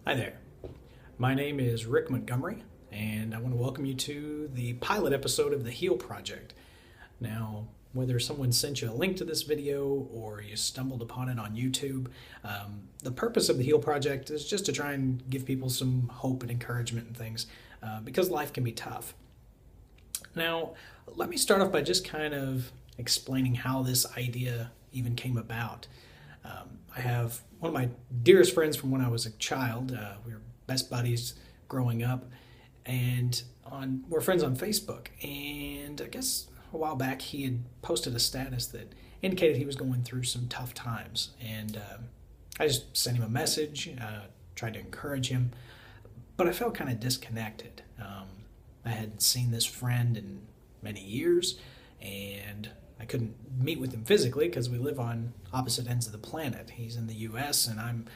Hi there. My name is Rick Montgomery, and I want to welcome you to the pilot episode of the Heal Project. Now, whether someone sent you a link to this video or you stumbled upon it on YouTube, the purpose of the Heal Project is just to try and give people some hope and encouragement and things, because life can be tough. Now, let me start off by just kind of explaining how this idea even came about. I have one of my dearest friends from when I was a child. We were best buddies growing up, and we're friends on Facebook. And I guess a while back he had posted a status that indicated he was going through some tough times. And I just sent him a message, tried to encourage him, but I felt kind of disconnected. I hadn't seen this friend in many years, and I couldn't meet with him physically because we live on opposite ends of the planet. He's in the US and I'm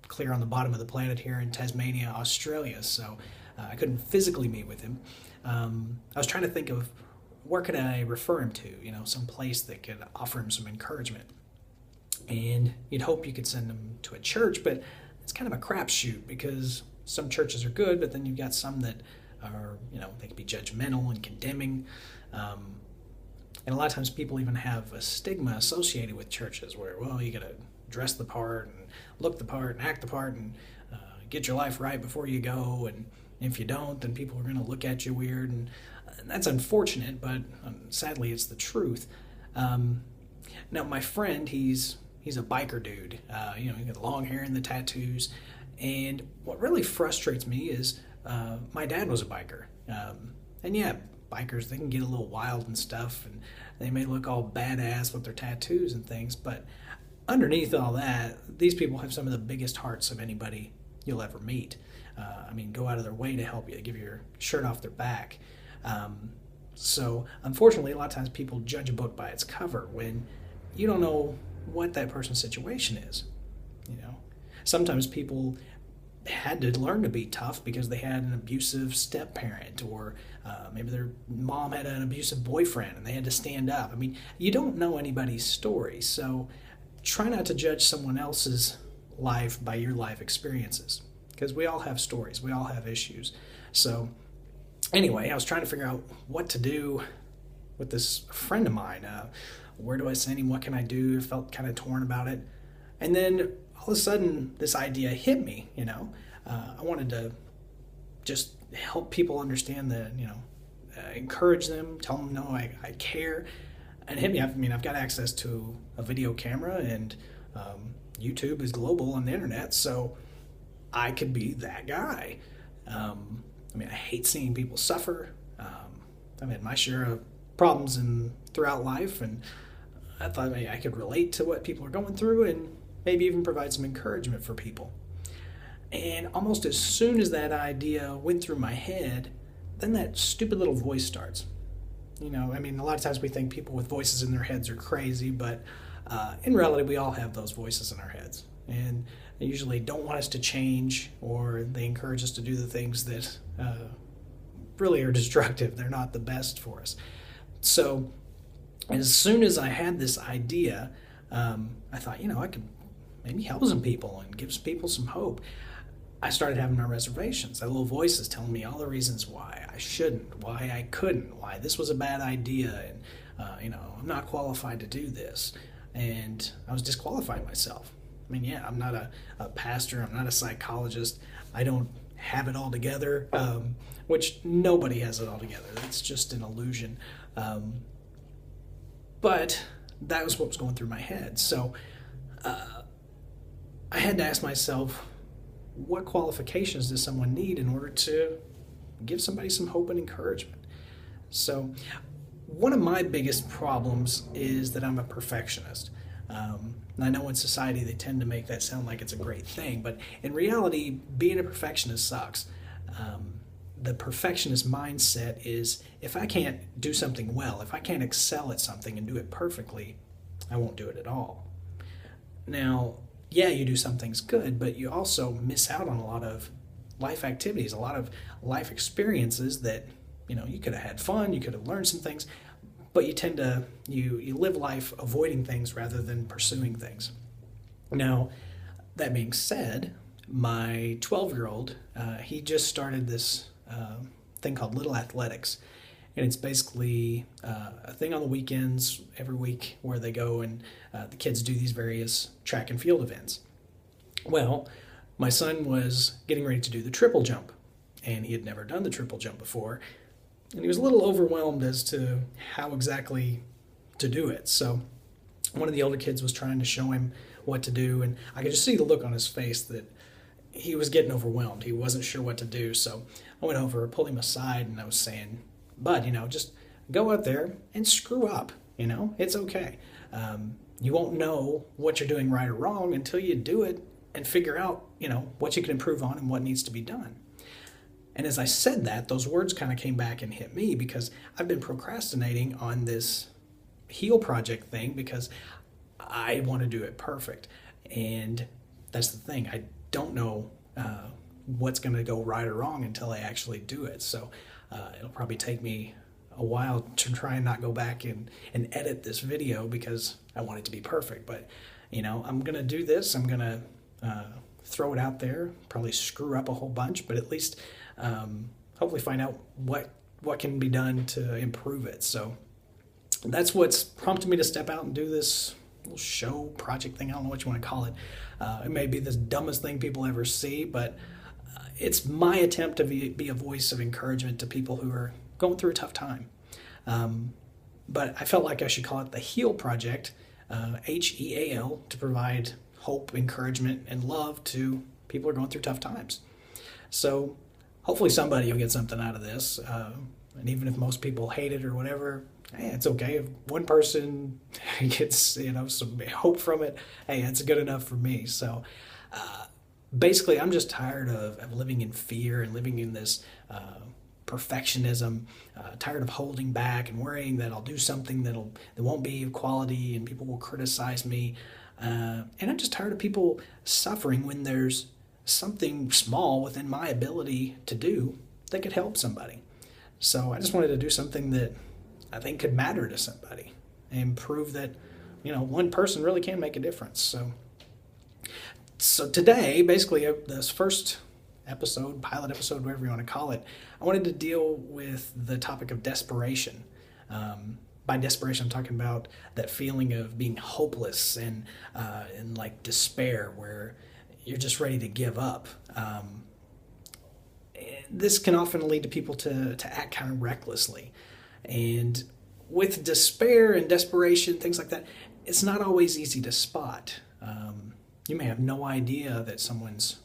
clear on the bottom of the planet here in Tasmania, Australia. So I couldn't physically meet with him. I was trying to think of where could I refer him to, some place that could offer him some encouragement. And you'd hope you could send him to a church, but it's kind of a crapshoot because some churches are good, but then you've got some that are, they can be judgmental and condemning. And a lot of times people even have a stigma associated with churches where, well, you got to dress the part and look the part and act the part and get your life right before you go. And if you don't, then people are going to look at you weird. And that's unfortunate, but sadly it's the truth. Now, my friend, he's a biker dude. He got the long hair and the tattoos. And what really frustrates me is my dad was a biker. And yeah, bikers, they can get a little wild and stuff, and they may look all badass with their tattoos and things, but underneath all that, these people have some of the biggest hearts of anybody you'll ever meet. Go out of their way to help you, give your shirt off their back. So unfortunately, a lot of times people judge a book by its cover when you don't know what that person's situation is. Sometimes people had to learn to be tough because they had an abusive step parent, or maybe their mom had an abusive boyfriend and they had to stand up. You don't know anybody's story, so try not to judge someone else's life by your life experiences, because we all have stories, we all have issues. So anyway, I was trying to figure out what to do with this friend of mine. Where do I send him? What can I do? I felt kind of torn about it. And then all of a sudden, this idea hit me, I wanted to just help people understand that, encourage them, tell them, no, I care. And it hit me. I've got access to a video camera, and YouTube is global on the internet, so I could be that guy. I hate seeing people suffer. I've had my share of problems throughout life, and I thought maybe I could relate to what people are going through and maybe even provide some encouragement for people. And almost as soon as that idea went through my head, then that stupid little voice starts. A lot of times we think people with voices in their heads are crazy, but in reality, we all have those voices in our heads. And they usually don't want us to change, or they encourage us to do the things that really are destructive. They're not the best for us. So as soon as I had this idea, I thought, I could maybe help some people and give some people some hope. I started having my reservations. That little voices telling me all the reasons why I shouldn't, why I couldn't, why this was a bad idea, and I'm not qualified to do this. And I was disqualifying myself. I'm not a pastor, I'm not a psychologist, I don't have it all together, which nobody has it all together. That's just an illusion. But that was what was going through my head. So I had to ask myself, what qualifications does someone need in order to give somebody some hope and encouragement? So one of my biggest problems is that I'm a perfectionist. And I know in society they tend to make that sound like it's a great thing, but in reality, being a perfectionist sucks. The perfectionist mindset is, if I can't do something well, if I can't excel at something and do it perfectly, I won't do it at all. Now, yeah, you do some things good, but you also miss out on a lot of life activities, a lot of life experiences that, you could have had fun, you could have learned some things, but you tend to, you live life avoiding things rather than pursuing things. Now, that being said, my 12-year-old, he just started this thing called Little Athletics. And it's basically a thing on the weekends every week where they go and the kids do these various track and field events. Well, my son was getting ready to do the triple jump, and he had never done the triple jump before. And he was a little overwhelmed as to how exactly to do it. So one of the older kids was trying to show him what to do, and I could just see the look on his face that he was getting overwhelmed. He wasn't sure what to do. So I went over, pulled him aside, and I was saying, "Bud, just go out there and screw up. It's okay. You won't know what you're doing right or wrong until you do it and figure out, what you can improve on and what needs to be done." And as I said that, those words kind of came back and hit me because I've been procrastinating on this Heal Project thing because I want to do it perfect. And that's the thing. I don't know what's going to go right or wrong until I actually do it. So it'll probably take me a while to try and not go back and edit this video because I want it to be perfect. But, I'm going to do this. I'm going to throw it out there, probably screw up a whole bunch, but at least hopefully find out what can be done to improve it. So that's what's prompted me to step out and do this little show project thing. I don't know what you want to call it. It may be the dumbest thing people ever see, but it's my attempt to be a voice of encouragement to people who are going through a tough time. But I felt like I should call it the Heal Project, HEAL, to provide hope, encouragement, and love to people who are going through tough times. So hopefully somebody will get something out of this. And even if most people hate it or whatever, hey, it's okay. If one person gets, some hope from it, hey, that's good enough for me. So basically, I'm just tired of living in fear and living in this perfectionism, tired of holding back and worrying that I'll do something that won't be of quality and people will criticize me. And I'm just tired of people suffering when there's something small within my ability to do that could help somebody. So I just wanted to do something that I think could matter to somebody and prove that, one person really can make a difference. So today, basically, this first episode, pilot episode, whatever you want to call it, I wanted to deal with the topic of desperation. By desperation, I'm talking about that feeling of being hopeless and like despair, where you're just ready to give up. This can often lead to people to act kind of recklessly. And with despair and desperation, things like that, it's not always easy to spot. You may have no idea that someone's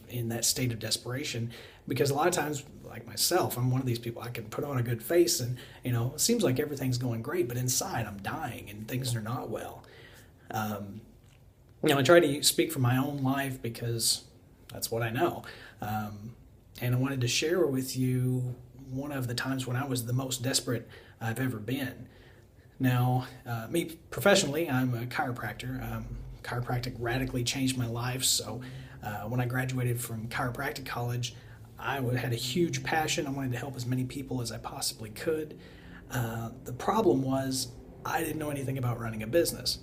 in that state of desperation because a lot of times, like myself, I'm one of these people. I can put on a good face and, it seems like everything's going great, but inside I'm dying and things are not well. I try to speak from my own life because that's what I know. And I wanted to share with you one of the times when I was the most desperate I've ever been. Now, me professionally, I'm a chiropractor. Chiropractic radically changed my life. So when I graduated from chiropractic college, I had a huge passion. I wanted to help as many people as I possibly could. The problem was I didn't know anything about running a business.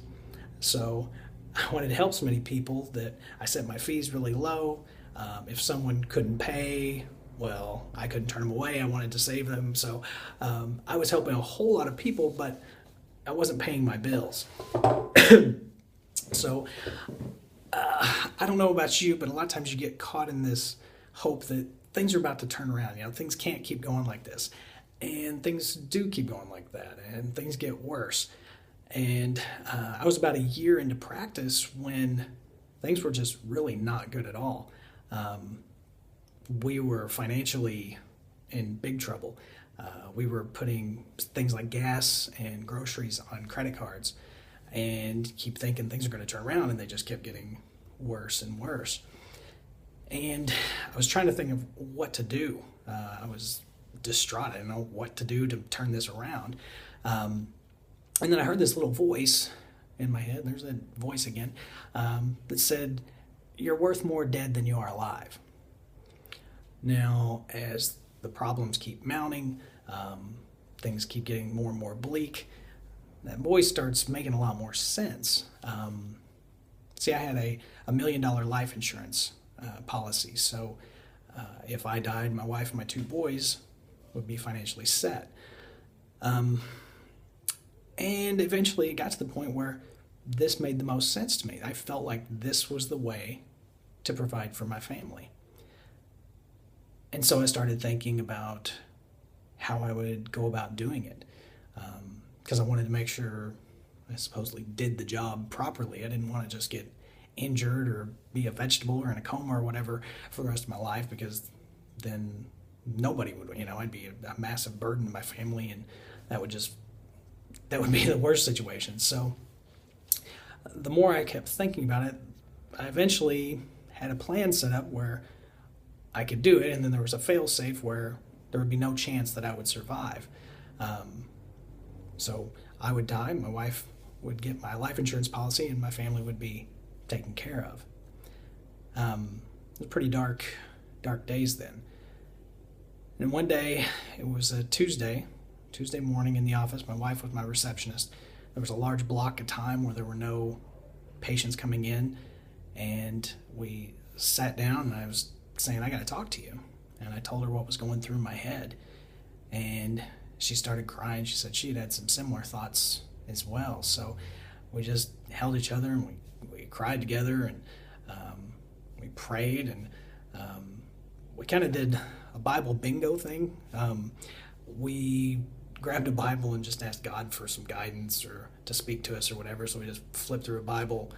So I wanted to help so many people that I set my fees really low. If someone couldn't pay, well, I couldn't turn them away. I wanted to save them. So I was helping a whole lot of people, but I wasn't paying my bills. So I don't know about you, but a lot of times you get caught in this hope that things are about to turn around. Things can't keep going like this. And things do keep going like that, and things get worse. And I was about a year into practice when things were just really not good at all. We were financially in big trouble. We were putting things like gas and groceries on credit cards and keep thinking things are going to turn around, and they just kept getting worse and worse. And I was trying to think of what to do. I was distraught. I didn't know what to do to turn this around. And then I heard this little voice in my head. There's that voice again that said, "You're worth more dead than you are alive." Now, as the problems keep mounting, things keep getting more and more bleak, that voice starts making a lot more sense. See, I had a $1 million life insurance policy. So if I died, my wife and my two boys would be financially set. And eventually it got to the point where this made the most sense to me. I felt like this was the way to provide for my family. And so I started thinking about how I would go about doing it, because I wanted to make sure I supposedly did the job properly. I didn't want to just get injured or be a vegetable or in a coma or whatever for the rest of my life, because then nobody would, I'd be a massive burden to my family, and that would be the worst situation. So the more I kept thinking about it, I eventually had a plan set up where I could do it, and then there was a fail-safe where there would be no chance that I would survive. So I would die, my wife would get my life insurance policy, and my family would be taken care of. It was pretty dark days then. And one day, it was a Tuesday morning in the office. My wife was my receptionist. There was a large block of time where there were no patients coming in, and we sat down, and I was saying, I got to talk to you. And I told her what was going through my head, and she started crying. She said she had some similar thoughts as well. So we just held each other, and we cried together, and we prayed, and we kind of did a Bible bingo thing. We grabbed a Bible and just asked God for some guidance or to speak to us or whatever. So we just flipped through a Bible,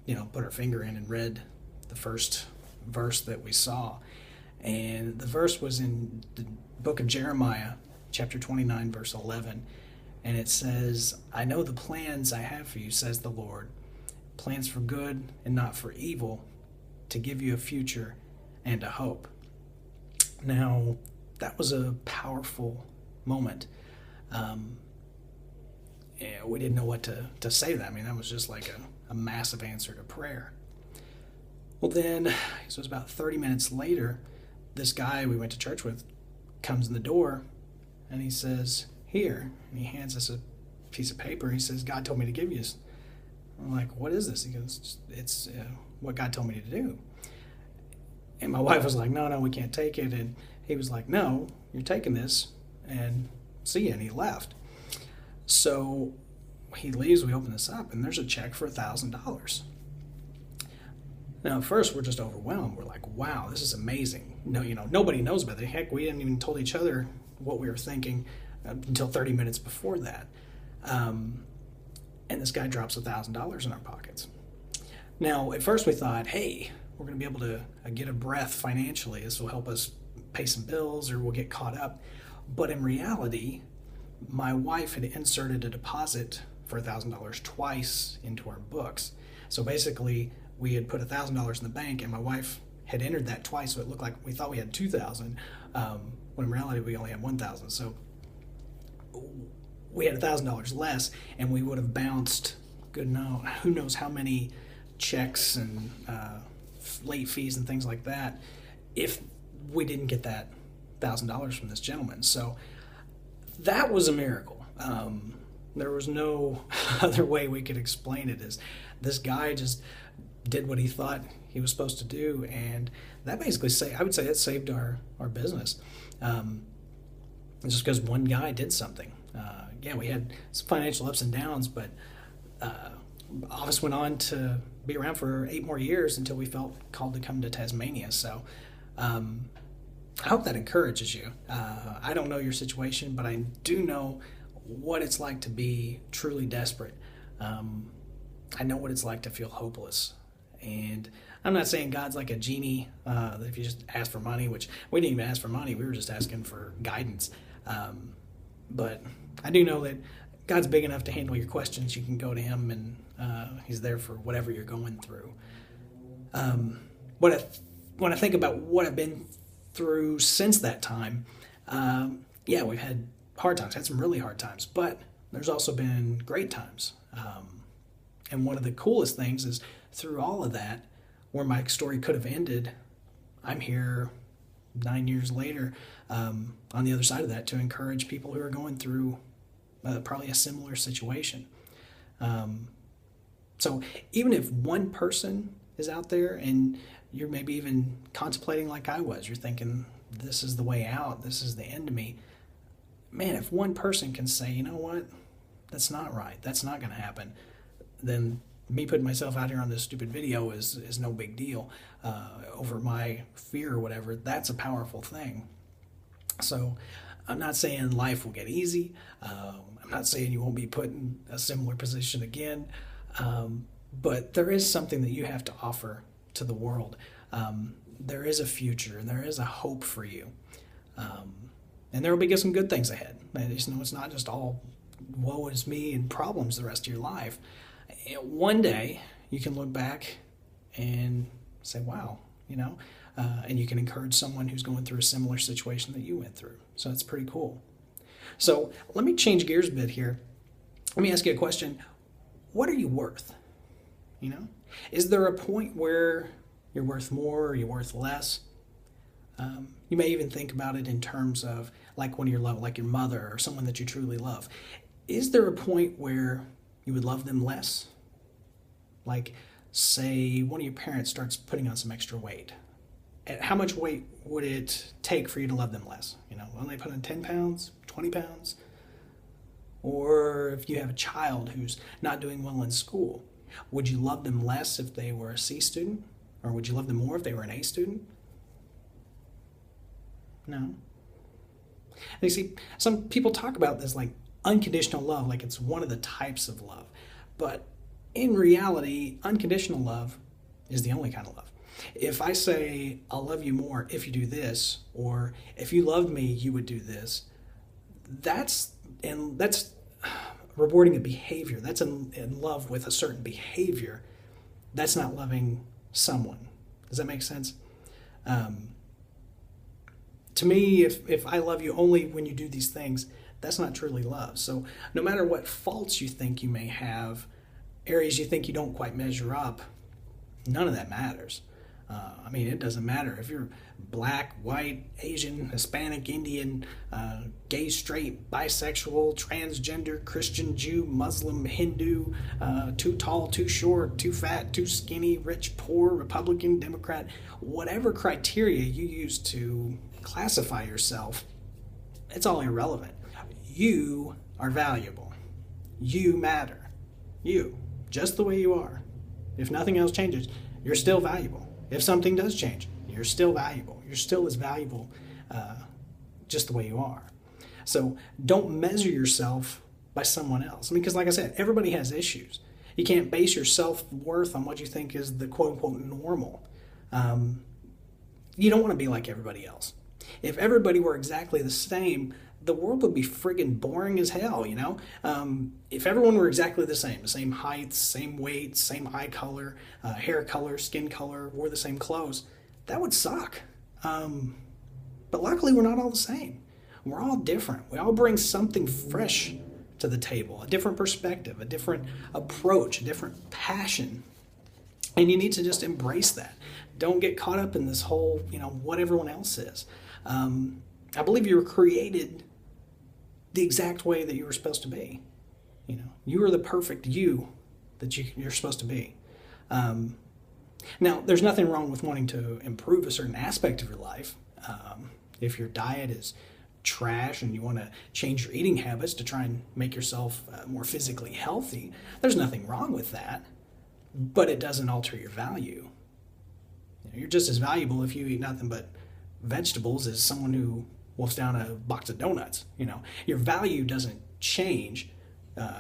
put our finger in and read the first verse that we saw. And the verse was in the book of Jeremiah, chapter 29, verse 11. And it says, I know the plans I have for you, says the Lord, plans for good and not for evil, to give you a future and a hope. Now, that was a powerful moment. We didn't know what to say to that. I mean, that was just like a massive answer to prayer. Well, then, so it was about 30 minutes later, this guy we went to church with comes in the door, and he says, here, and he hands us a piece of paper. He says, God told me to give you this. I'm like, what is this? He goes, it's what God told me to do. And my wife was like, no, we can't take it. And he was like, no, you're taking this, and see you. And he left. So he leaves, we open this up, and there's a check for $1,000. Now, at first, we're just overwhelmed. We're like, wow, this is amazing. No, nobody knows about it. Heck, we hadn't even told each other what we were thinking until 30 minutes before that. And this guy drops $1,000 in our pockets. Now, at first we thought, hey, we're going to be able to get a breath financially. This will help us pay some bills, or we'll get caught up. But in reality, my wife had inserted a deposit for $1,000 twice into our books. So basically, we had put $1,000 in the bank, and my wife had entered that twice, so it looked like we thought we had $2,000, when in reality we only had $1,000. So we had $1,000 less, and we would have bounced who knows how many checks and late fees and things like that if we didn't get that $1,000 from this gentleman. So that was a miracle. There was no other way we could explain it. Is this guy just did what he thought he was supposed to do, and that basically I would say it saved our business. Just because one guy did something. We had some financial ups and downs, but Office went on to be around for 8 more years until we felt called to come to Tasmania. So I hope that encourages you. I don't know your situation, but I do know what it's like to be truly desperate. I know what it's like to feel hopeless. And I'm not saying God's like a genie that if you just ask for money, which we didn't even ask for money, we were just asking for guidance. But I do know that God's big enough to handle your questions. You can go to Him, and He's there for whatever you're going through. When I think about what I've been through since that time, we've had hard times, had some really hard times, but there's also been great times. And one of the coolest things is through all of that, where my story could have ended, I'm here 9 years later on the other side of that to encourage people who are going through probably a similar situation. So even if one person is out there and you're maybe even contemplating like I was. You're thinking, this is the way out. This is the end of me. Man, if one person can say, you know what, that's not right. That's not going to happen. Then me putting myself out here on this stupid video is no big deal over my fear or whatever. That's a powerful thing. So I'm not saying life will get easy. I'm not saying you won't be put in a similar position again. But there is something that you have to offer to the world. There is a future and there is a hope for you. And there will be some good things ahead. It's not just all woe is me and problems the rest of your life. One day you can look back and say, wow, and you can encourage someone who's going through a similar situation that you went through. So that's pretty cool. So let me change gears a bit here. Let me ask you a question. What are you worth? Is there a point where you're worth more or you're worth less? You may even think about it in terms of like when you're loved, like your mother or someone that you truly love. Is there a point where you would love them less? Like, say, one of your parents starts putting on some extra weight. How much weight would it take for you to love them less? When they put on 10 pounds, 20 pounds? Or if you have a child who's not doing well in school, would you love them less if they were a C student? Or would you love them more if they were an A student? No. And you see, some people talk about this like unconditional love, like it's one of the types of love. But in reality, unconditional love is the only kind of love. If I say, I'll love you more if you do this, or if you loved me, you would do this, that's rewarding a behavior. That's in love with a certain behavior. That's not loving someone. Does that make sense? To me, if I love you only when you do these things, that's not truly love. So no matter what faults you think you may have, areas you think you don't quite measure up, none of that matters. It doesn't matter if you're black, white, Asian, Hispanic, Indian, gay, straight, bisexual, transgender, Christian, Jew, Muslim, Hindu, too tall, too short, too fat, too skinny, rich, poor, Republican, Democrat, whatever criteria you use to classify yourself, it's all irrelevant. You are valuable. You matter. You, just the way you are. If nothing else changes, you're still valuable. If something does change, you're still valuable. You're still as valuable just the way you are. So don't measure yourself by someone else. Because like I said, everybody has issues. You can't base your self-worth on what you think is the quote-unquote normal. You don't want to be like everybody else. If everybody were exactly the same, the world would be friggin' boring as hell, If everyone were exactly the same height, same weight, same eye color, hair color, skin color, wore the same clothes, that would suck. But luckily, we're not all the same. We're all different. We all bring something fresh to the table, a different perspective, a different approach, a different passion. And you need to just embrace that. Don't get caught up in this whole, what everyone else is. I believe you were created the exact way that you were supposed to be. You are the perfect you that you're supposed to be. Now, there's nothing wrong with wanting to improve a certain aspect of your life. If your diet is trash and you want to change your eating habits to try and make yourself more physically healthy, there's nothing wrong with that. But it doesn't alter your value. You're just as valuable if you eat nothing but vegetables as someone who wolfs down a box of donuts. Your value doesn't change.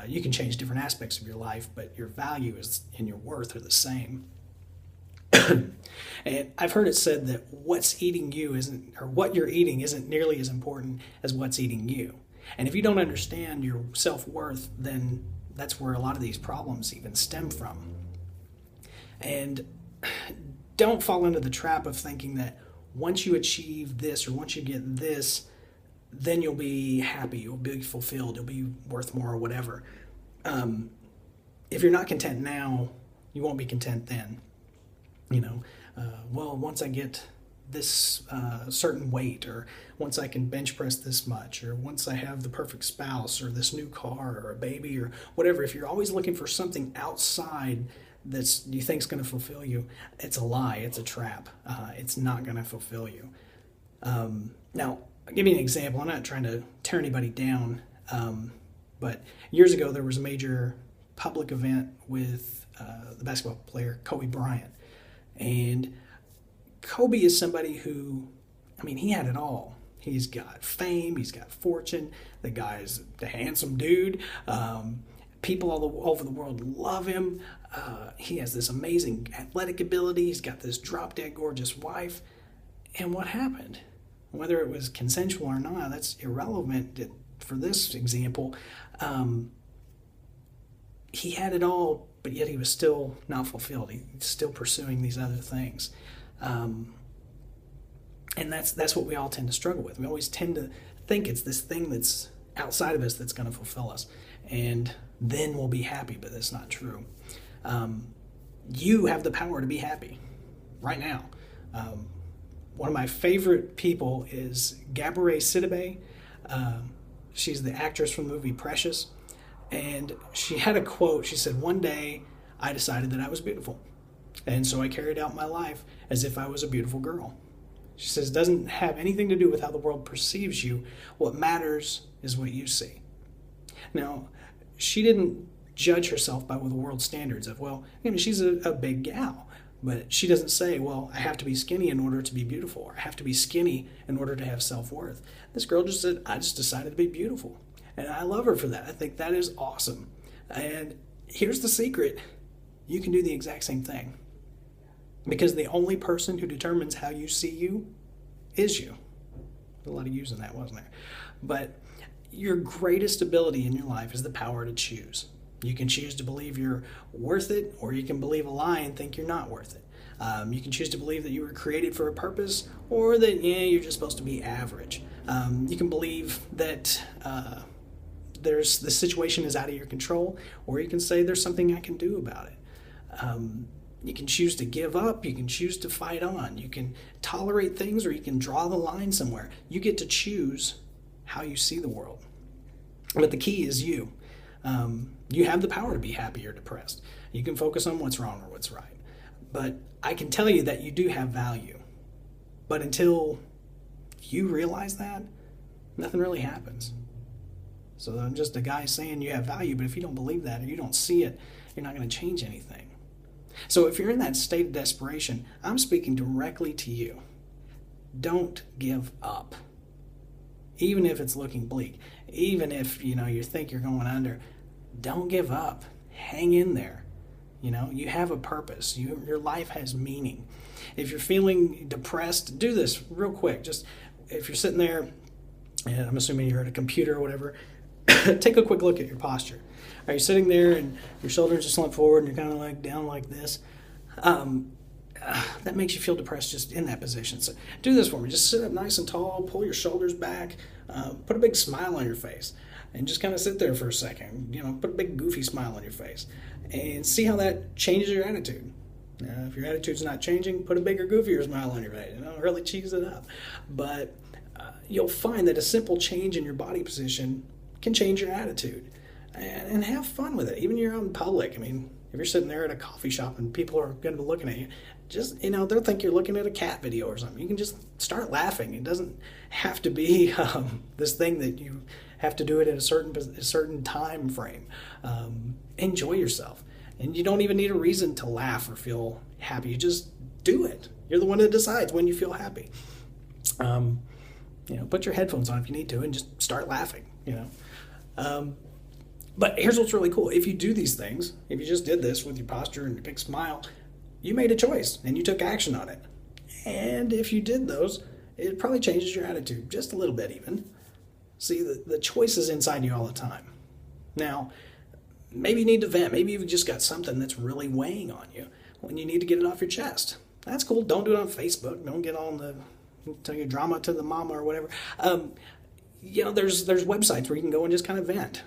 You can change different aspects of your life, but your value and your worth are the same. And I've heard it said that what you're eating isn't nearly as important as what's eating you. And if you don't understand your self-worth, then that's where a lot of these problems even stem from. And don't fall into the trap of thinking that once you achieve this or once you get this, then you'll be happy, you'll be fulfilled, you'll be worth more or whatever. If you're not content now, you won't be content then. Once I get this certain weight, or once I can bench press this much, or once I have the perfect spouse or this new car or a baby or whatever, if you're always looking for something outside that you think is going to fulfill you, it's a lie. It's a trap. It's not going to fulfill you. Now, I'll give you an example. I'm not trying to tear anybody down, but years ago there was a major public event with the basketball player Kobe Bryant. And Kobe is somebody who, I mean, he had it all. He's got fame, he's got fortune, the guy's a handsome dude. People all over the world love him. He has this amazing athletic ability. He's got this drop-dead gorgeous wife. And what happened? Whether it was consensual or not, that's irrelevant for this example. He had it all, but yet he was still not fulfilled. He's still pursuing these other things. And that's what we all tend to struggle with. We always tend to think it's this thing that's outside of us that's going to fulfill us. And then we'll be happy, but that's not true. You have the power to be happy right now. One of my favorite people is Gabourey Sidibe. She's the actress from the movie Precious. And she had a quote. She said, "One day I decided that I was beautiful. And so I carried out my life as if I was a beautiful girl." She says, "It doesn't have anything to do with how the world perceives you. What matters is what you see." Now, she didn't judge herself by the world standards of, well, she's a big gal. But she doesn't say, well, I have to be skinny in order to be beautiful, or I have to be skinny in order to have self-worth. This girl just said, I just decided to be beautiful. And I love her for that. I think that is awesome. And here's the secret. You can do the exact same thing. Because the only person who determines how you see you is you. A lot of using that, wasn't there? But your greatest ability in your life is the power to choose. You can choose to believe you're worth it, or you can believe a lie and think you're not worth it. You can choose to believe that you were created for a purpose, or that, you're just supposed to be average. You can believe that the situation is out of your control, or you can say there's something I can do about it. You can choose to give up. You can choose to fight on. You can tolerate things, or you can draw the line somewhere. You get to choose how you see the world. But the key is you. You have the power to be happy or depressed. You can focus on what's wrong or what's right. But I can tell you that you do have value. But until you realize that, nothing really happens. So I'm just a guy saying you have value, but if you don't believe that or you don't see it, you're not going to change anything. So if you're in that state of desperation, I'm speaking directly to you. Don't give up. Even if it's looking bleak, even if you think you're going under, don't give up. Hang in there. You have a purpose. Your life has meaning. If you're feeling depressed, do this real quick. Just if you're sitting there, and I'm assuming you're at a computer or whatever, take a quick look at your posture. Are you sitting there and your shoulders just slumped forward and you're kind of like down like this? That makes you feel depressed just in that position. So do this for me. Just sit up nice and tall, pull your shoulders back, put a big smile on your face, and just kind of sit there for a second. Put a big goofy smile on your face and see how that changes your attitude. If your attitude's not changing, put a bigger, goofier smile on your face. Really cheese it up. But you'll find that a simple change in your body position can change your attitude. And have fun with it. Even you're out in public. If you're sitting there at a coffee shop and people are going to be looking at you, just, they'll think you're looking at a cat video or something. You can just start laughing. It doesn't have to be this thing that you have to do it in a certain time frame. Enjoy yourself. And you don't even need a reason to laugh or feel happy. You just do it. You're the one that decides when you feel happy. Put your headphones on if you need to and just start laughing, But here's what's really cool. If you do these things, if you just did this with your posture and your big smile, you made a choice and you took action on it. And if you did those, it probably changes your attitude just a little bit even. See, the choice is inside you all the time. Now, maybe you need to vent. Maybe you've just got something that's really weighing on you when you need to get it off your chest. That's cool. Don't do it on Facebook. Don't get on tell your drama to the mama or whatever. There's websites where you can go and just kind of vent.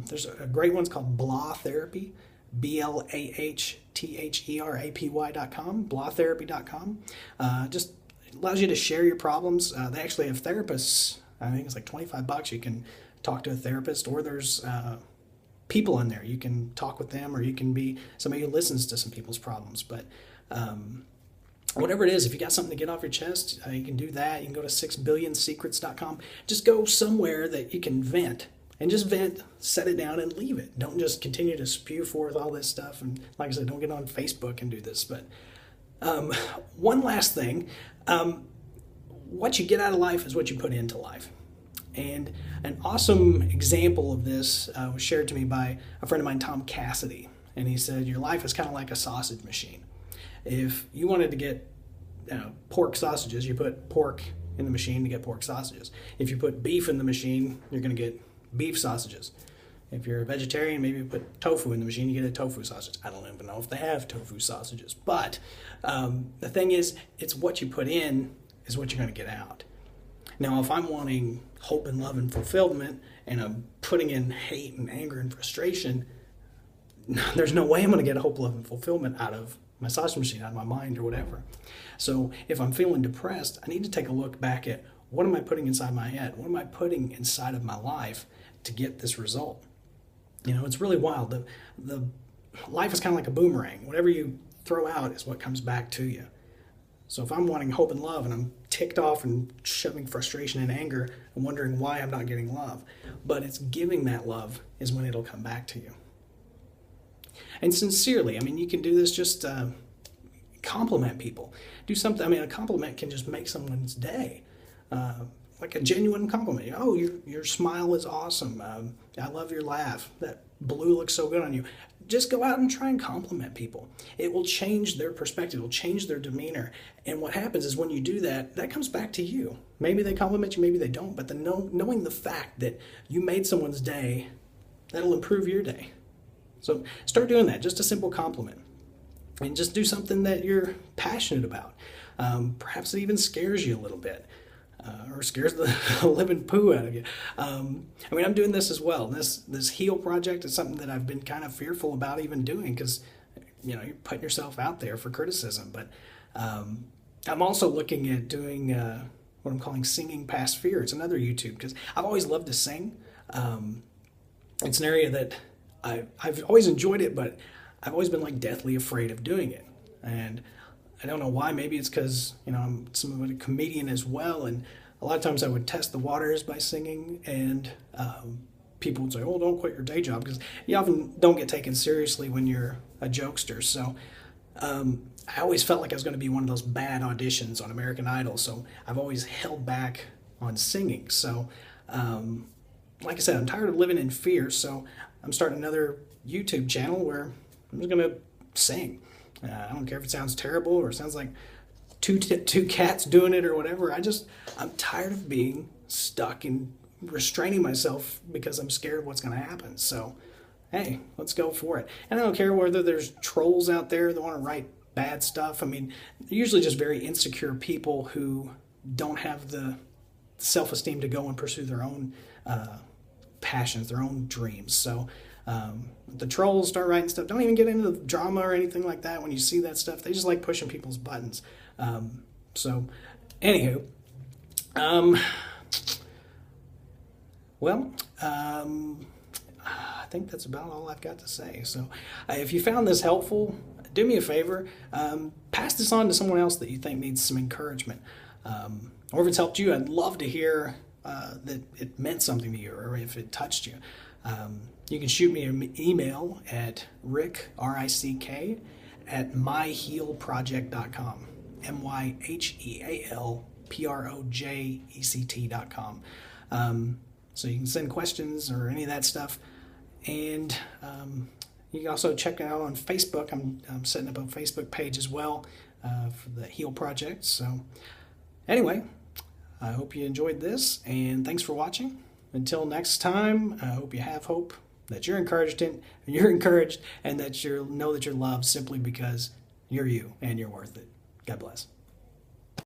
There's a great one called Blah Therapy, BLAHTHERAPY.com, blawtherapy.com. Just allows you to share your problems. They actually have therapists. I think it's like $25. You can talk to a therapist, or there's people on there. You can talk with them, or you can be somebody who listens to some people's problems. But whatever it is, if you got something to get off your chest, you can do that. You can go to 6billionsecrets.com. Just go somewhere that you can vent. And just vent, set it down, and leave it. Don't just continue to spew forth all this stuff. And like I said, don't get on Facebook and do this. But one last thing. What you get out of life is what you put into life. And an awesome example of this was shared to me by a friend of mine, Tom Cassidy. And he said, your life is kind of like a sausage machine. If you wanted to get pork sausages, you put pork in the machine to get pork sausages. If you put beef in the machine, you're going to get beef sausages. If you're a vegetarian, maybe you put tofu in the machine, you get a tofu sausage. I don't even know if they have tofu sausages. But the thing is, it's what you put in is what you're going to get out. Now, if I'm wanting hope and love and fulfillment, and I'm putting in hate and anger and frustration, there's no way I'm going to get hope, love, and fulfillment out of my sausage machine, out of my mind or whatever. So if I'm feeling depressed, I need to take a look back at what am I putting inside my head? What am I putting inside of my life to get this result? It's really wild. The life is kind of like a boomerang. Whatever you throw out is what comes back to you. So if I'm wanting hope and love and I'm ticked off and shoving frustration and anger and wondering why I'm not getting love, but it's giving that love is when it'll come back to you. And sincerely, you can do this, just compliment people. Do something, a compliment can just make someone's day. Like a genuine compliment. Oh, your smile is awesome. I love your laugh. That blue looks so good on you. Just go out and try and compliment people. It will change their perspective. It will change their demeanor. And what happens is when you do that, that comes back to you. Maybe they compliment you, maybe they don't. But knowing the fact that you made someone's day, that'll improve your day. So start doing that. Just a simple compliment. And just do something that you're passionate about. Perhaps it even scares you a little bit. Or scares the living poo out of you. I'm doing this as well. This HEAL project is something that I've been kind of fearful about even doing because, you're putting yourself out there for criticism. But I'm also looking at doing what I'm calling Singing Past Fear. It's another YouTube because I've always loved to sing. It's an area that I've always enjoyed it, but I've always been like deathly afraid of doing it. And I don't know why. Maybe it's because, I'm somewhat a comedian as well, and a lot of times I would test the waters by singing, and people would say, oh, don't quit your day job, because you often don't get taken seriously when you're a jokester. So I always felt like I was going to be one of those bad auditions on American Idol, so I've always held back on singing. So like I said, I'm tired of living in fear, so I'm starting another YouTube channel where I'm just going to sing. I don't care if it sounds terrible or it sounds like two cats doing it or whatever. I'm tired of being stuck and restraining myself because I'm scared of what's going to happen. So, hey, let's go for it. And I don't care whether there's trolls out there that want to write bad stuff. They're usually just very insecure people who don't have the self-esteem to go and pursue their own passions, their own dreams. So, the trolls start writing stuff. Don't even get into the drama or anything like that. When you see that stuff, they just like pushing people's buttons. Anywho, I think that's about all I've got to say. So, if you found this helpful, do me a favor, pass this on to someone else that you think needs some encouragement. Or if it's helped you, I'd love to hear that it meant something to you, or if it touched you. You can shoot me an email at Rick, R-I-C-K, at myhealproject.com, myhealproject.com. So you can send questions or any of that stuff. And you can also check it out on Facebook. I'm setting up a Facebook page as well for the HEAL Project. So anyway, I hope you enjoyed this, and thanks for watching. Until next time, I hope you have hope, that you're encouraged, and that you know that you're loved simply because you're you and you're worth it. God bless.